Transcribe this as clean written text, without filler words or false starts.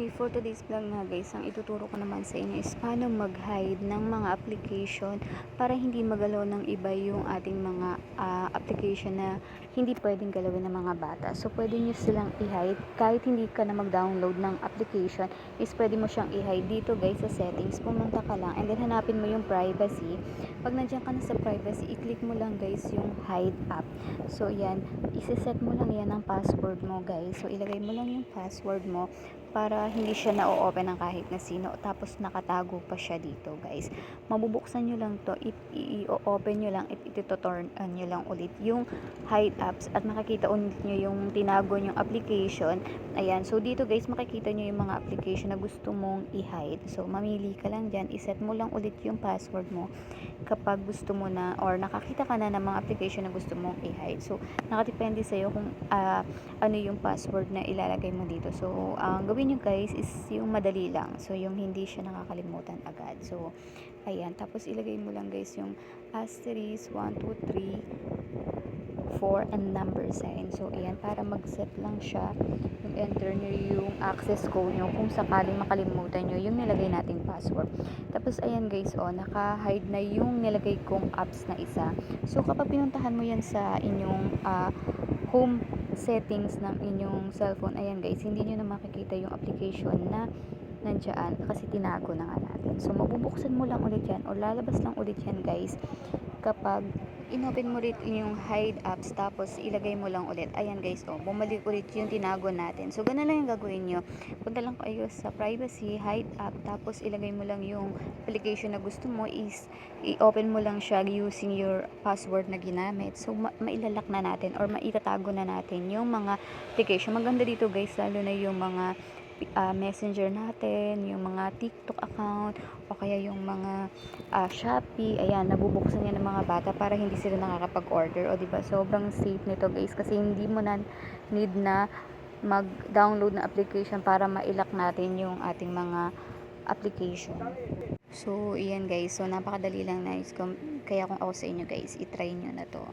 Bali, for today's vlog nga guys, ang ituturo ko naman sa inyo is paano mag-hide ng mga application para hindi magalaw ng iba yung ating mga application na hindi pwedeng galawin ng mga bata. So, pwede nyo silang i-hide kahit hindi ka na mag-download ng application is pwede mo siyang i-hide dito guys sa settings. Pumunta ka lang and then hanapin mo yung privacy. Pag nandiyan ka na sa privacy, i-click mo lang guys yung hide app. So, yan. Isi-set mo lang yan ang password mo guys. So, ilagay mo lang yung password mo para hindi siya na-open ng kahit na sino. Tapos nakatago pa siya dito guys. Mabubuksan nyo lang to, i-open nyo lang, ito-turn on nyo lang ulit yung hide apps at makikita ulit nyo yung tinago nyong application. Ayan, so dito guys makikita nyo yung mga application na gusto mong i-hide. So mamili ka lang dyan, iset mo lang ulit yung password mo kapag gusto mo na or nakakita ka na ng mga application na gusto mong i-hide. So nakadepende sa'yo kung ano yung password na ilalagay mo dito. So ang gawin nyo guys is yung madali lang. So yung hindi siya nakakalimutan agad. So ayan, tapos ilagay mo lang guys yung asterisk 1, 2, 3 4 and number sign. So ayan, para mag-set lang siya, yung enter nyo yung access code nyo kung sakaling makalimutan nyo yung nilagay nating password. Tapos ayan guys, naka-hide na yung nilagay kong apps na isa. So kapag pinuntahan mo yan sa inyong home settings ng inyong cellphone, ayan guys, hindi nyo na makikita yung application na nandiyan kasi tinago na nga natin. So mabubuksan mo lang ulit yan o lalabas lang ulit yan guys kapag inopen mo ulit yung hide apps tapos ilagay mo lang ulit. Ayan guys, bumalik ulit yung tinago natin. So ganun lang yung gagawin nyo. Punta lang kayo sa privacy, hide app, tapos ilagay mo lang yung application na gusto mo is i-open mo lang siya using your password na ginamit. So mailalak na natin or maitatago na natin yung mga application. Maganda dito guys, lalo na yung mga messenger natin, yung mga TikTok account o kaya yung mga Shopee. Ayan, nabubuksan yan ng mga bata para hindi sila nakakapag-order. O diba, sobrang safe nito guys kasi hindi mo na need na mag-download na application para mailak natin yung ating mga application. So, iyan guys. So, napakadali lang guys. Kaya kung ako sa inyo guys, itry nyo na to.